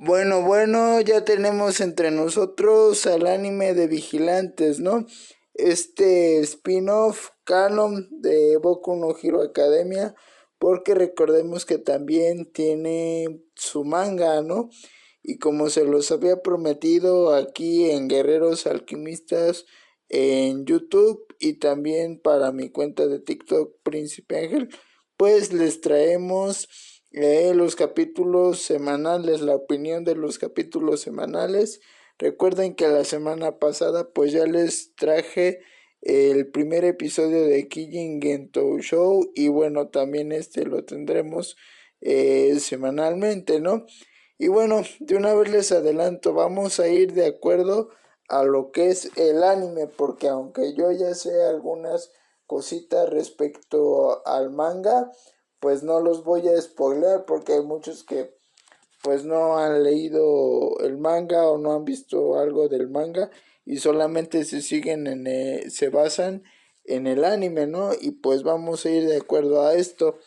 Bueno, ya tenemos entre nosotros al anime de Vigilantes, ¿no? Este spin-off canon de Boku no Hero Academia, porque recordemos que también tiene su manga, ¿no? Y como se los había prometido aquí en Guerreros Alquimistas en YouTube y también para mi cuenta de TikTok Príncipe Ángel, pues les traemos los capítulos semanales, la opinión de los capítulos semanales. Recuerden que la semana pasada pues ya les traje el primer episodio de Kijin Gento Show y bueno, también este lo tendremos semanalmente, ¿no? Y bueno, de una vez les adelanto, vamos a ir de acuerdo a lo que es el anime, porque aunque yo ya sé algunas cositas respecto al manga, pues no los voy a spoiler porque hay muchos que pues no han leído el manga o no han visto algo del manga y solamente se basan en el anime, ¿no? Y pues vamos a ir de acuerdo a esto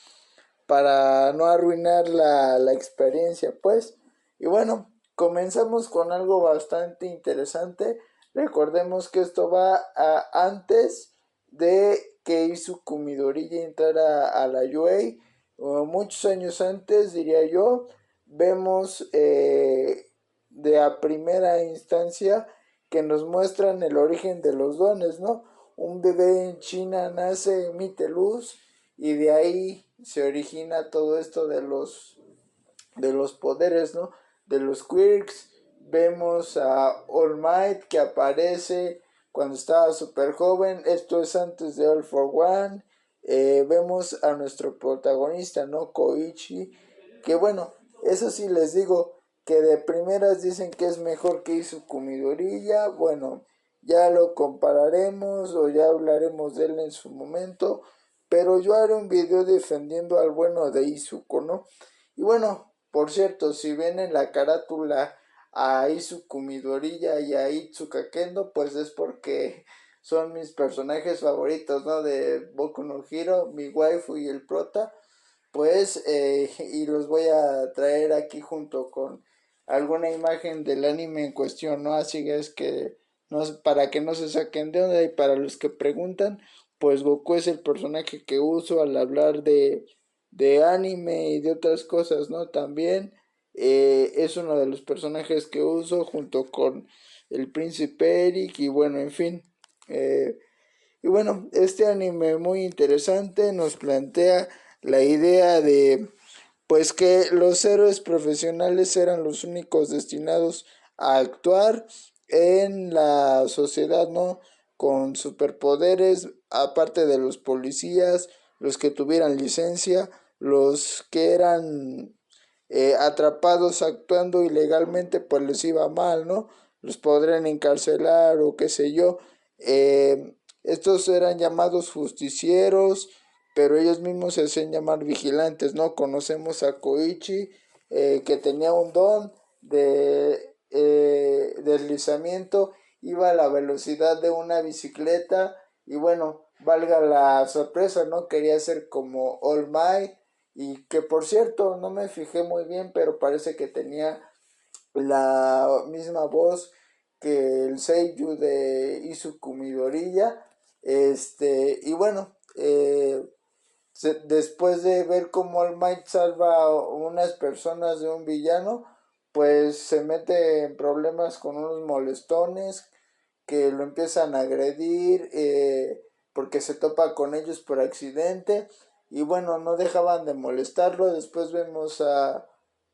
para no arruinar la experiencia, pues. Y bueno, comenzamos con algo bastante interesante. Recordemos que esto va antes de que Izuku Midoriya entrara a la UA, muchos años antes, diría yo. Vemos de a primera instancia que nos muestran el origen de los dones, ¿no? Un bebé en China nace, emite luz y de ahí se origina todo esto de los poderes, ¿no? De los quirks. Vemos a All Might que aparece cuando estaba súper joven. Esto es antes de All for One. Vemos a nuestro protagonista, ¿no? Koichi. Que bueno, eso sí les digo que de primeras dicen que es mejor que Izuku Midoriya. Bueno, ya lo compararemos o ya hablaremos de él en su momento. Pero yo haré un video defendiendo al bueno de Izuku, ¿no? Y bueno, por cierto, si ven en la carátula a Izuku Midoriya y a Itsuka Kendo, pues es porque son mis personajes favoritos, ¿no? De Boku no Hero, mi waifu y el prota, pues, y los voy a traer aquí junto con alguna imagen del anime en cuestión, ¿no? Así es que, no, para que no se saquen de onda y para los que preguntan, pues Goku es el personaje que uso al hablar de anime y de otras cosas, ¿no? También es uno de los personajes que uso junto con el príncipe Eric y bueno, en fin. Eh, y bueno, este anime muy interesante nos plantea la idea de pues que los héroes profesionales eran los únicos destinados a actuar en la sociedad, ¿no? Con superpoderes, aparte de los policías, los que tuvieran licencia, los que eran atrapados actuando ilegalmente, pues les iba mal, ¿no? Los podrían encarcelar o qué sé yo. Estos eran llamados justicieros, pero ellos mismos se hacían llamar vigilantes, ¿no? Conocemos a Koichi, que tenía un don de deslizamiento, iba a la velocidad de una bicicleta y bueno, valga la sorpresa, ¿no? Quería ser como All Might y que por cierto no me fijé muy bien, pero parece que tenía la misma voz que el Seiyu de Izuku Midoriya. Y bueno, después de ver cómo All Might salva a unas personas de un villano, pues se mete en problemas con unos molestones que lo empiezan a agredir porque se topa con ellos por accidente y bueno, no dejaban de molestarlo. Después vemos a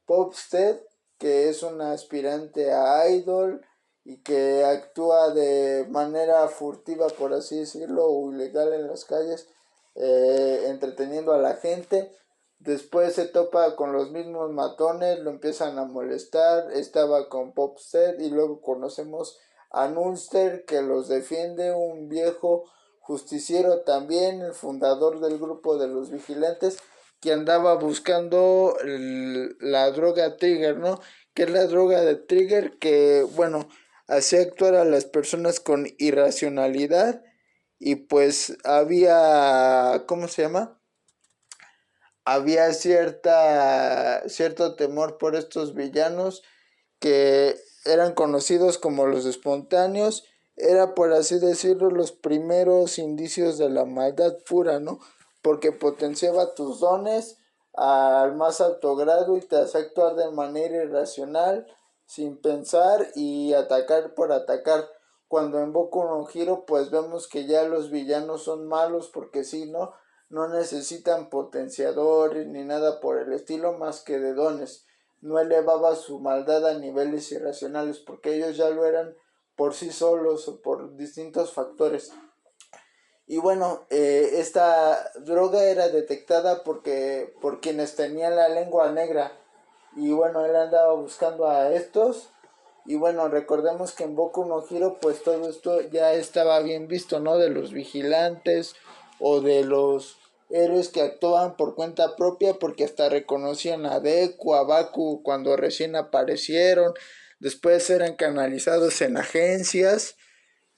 Popstead, que es una aspirante a idol y que actúa de manera furtiva, por así decirlo, o ilegal en las calles, entreteniendo a la gente. Después se topa con los mismos matones, lo empiezan a molestar, estaba con Popstead y luego conocemos a Nulster que los defiende, un viejo justiciero también, el fundador del grupo de los vigilantes, que andaba buscando la droga Trigger, ¿no? Que es la droga de Trigger que, bueno, hacía actuar a las personas con irracionalidad y pues había, ¿cómo se llama? Había cierto temor por estos villanos que eran conocidos como los espontáneos, era por así decirlo los primeros indicios de la maldad pura, ¿no? Porque potenciaba tus dones al más alto grado y te hacía actuar de manera irracional, sin pensar y atacar por atacar. Cuando en Boku no Hero pues vemos que ya los villanos son malos porque sí, ¿no? No necesitan potenciadores ni nada por el estilo más que de dones. No elevaba su maldad a niveles irracionales porque ellos ya lo eran por sí solos o por distintos factores. Y bueno, esta droga era detectada por quienes tenían la lengua negra. Y bueno, él andaba buscando a estos. Y bueno, recordemos que en Boku no Hero pues todo esto ya estaba bien visto, ¿no? De los vigilantes o de los héroes que actuaban por cuenta propia porque hasta reconocían a Deku, a Baku cuando recién aparecieron. Después eran canalizados en agencias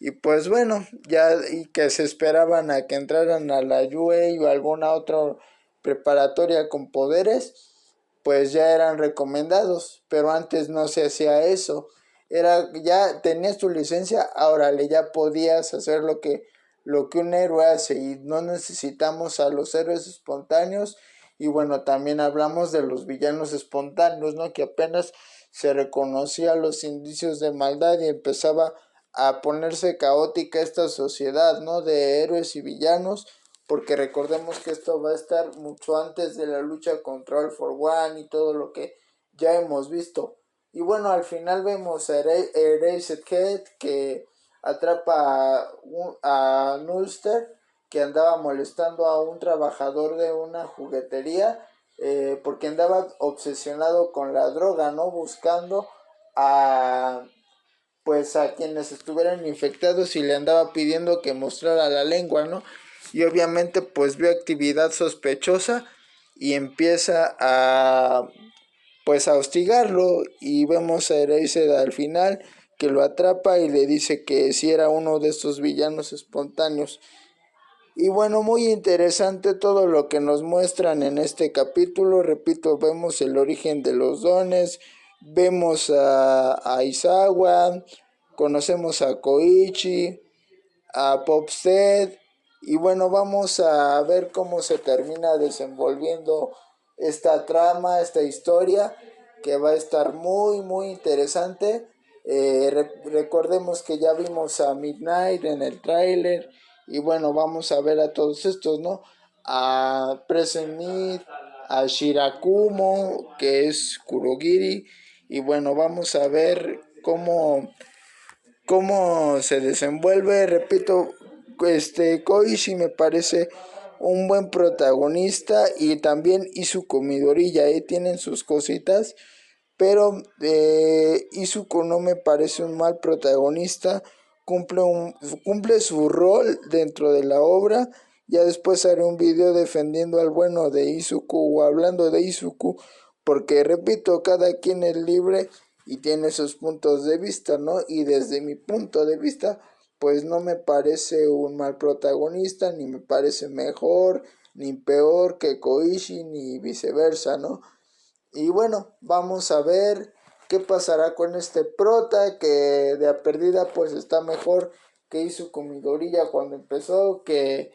y pues bueno, ya y que se esperaban a que entraran a la UA o alguna otra preparatoria con poderes, pues ya eran recomendados, pero antes no se hacía eso. Era ya tenías tu licencia, ahora ya podías hacer lo que un héroe hace y no necesitamos a los héroes espontáneos y bueno, también hablamos de los villanos espontáneos, ¿no? Que apenas se reconocía los indicios de maldad y empezaba a ponerse caótica esta sociedad, ¿no? De héroes y villanos, porque recordemos que esto va a estar mucho antes de la lucha contra All for One y todo lo que ya hemos visto. Y bueno, al final vemos a Erased Head que atrapa a Nulster, que andaba molestando a un trabajador de una juguetería, porque andaba obsesionado con la droga, ¿no? Buscando a pues a quienes estuvieran infectados y le andaba pidiendo que mostrara la lengua, ¿no? Y obviamente pues vio actividad sospechosa y empieza a pues a hostigarlo y vemos a Erased al final que lo atrapa y le dice que si era uno de estos villanos espontáneos. Y bueno, muy interesante todo lo que nos muestran en este capítulo. Repito, vemos el origen de los dones, vemos a Izawa, conocemos a Koichi, a Popstead. Y bueno, vamos a ver cómo se termina desenvolviendo esta trama, esta historia, que va a estar muy, muy interesante. Recordemos que ya vimos a Midnight en el tráiler. Y bueno, vamos a ver a todos estos, ¿no? A Present Mid, a Shirakumo, que es Kurogiri. Y bueno, vamos a ver cómo se desenvuelve. Repito, Koichi me parece un buen protagonista y también Izuku Midoriya, tienen sus cositas, pero Izuku no me parece un mal protagonista, cumple su rol dentro de la obra. Ya después haré un video defendiendo al bueno de Izuku o hablando de Izuku, porque repito, cada quien es libre y tiene sus puntos de vista, ¿no? Y desde mi punto de vista, pues no me parece un mal protagonista, ni me parece mejor, ni peor que Koichi, ni viceversa, ¿no? Y bueno, vamos a ver qué pasará con este prota que de a perdida pues está mejor que hizo con Midoriya cuando empezó, que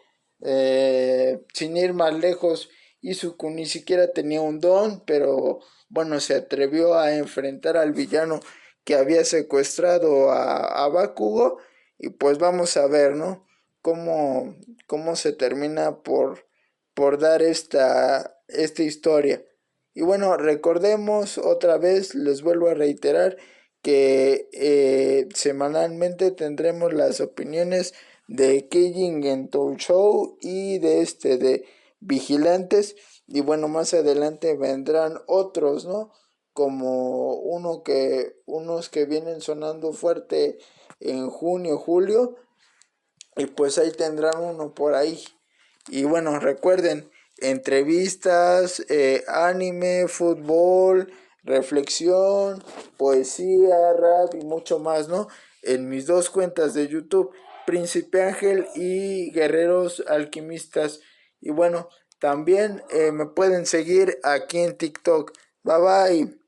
sin ir más lejos, Izuku ni siquiera tenía un don, pero bueno, se atrevió a enfrentar al villano que había secuestrado a Bakugo. Y pues vamos a ver, ¿no? Cómo, cómo se termina por dar esta historia. Y bueno, recordemos otra vez, les vuelvo a reiterar que semanalmente tendremos las opiniones de Keijin Gentou Show y de Vigilantes. Y bueno, más adelante vendrán otros, ¿no? Como unos que vienen sonando fuerte en junio, julio. Y pues ahí tendrán uno por ahí. Y bueno, recuerden, entrevistas, anime, fútbol, reflexión, poesía, rap y mucho más, ¿no? En mis dos cuentas de YouTube, Príncipe Ángel y Guerreros Alquimistas. Y bueno, también me pueden seguir aquí en TikTok. Bye bye.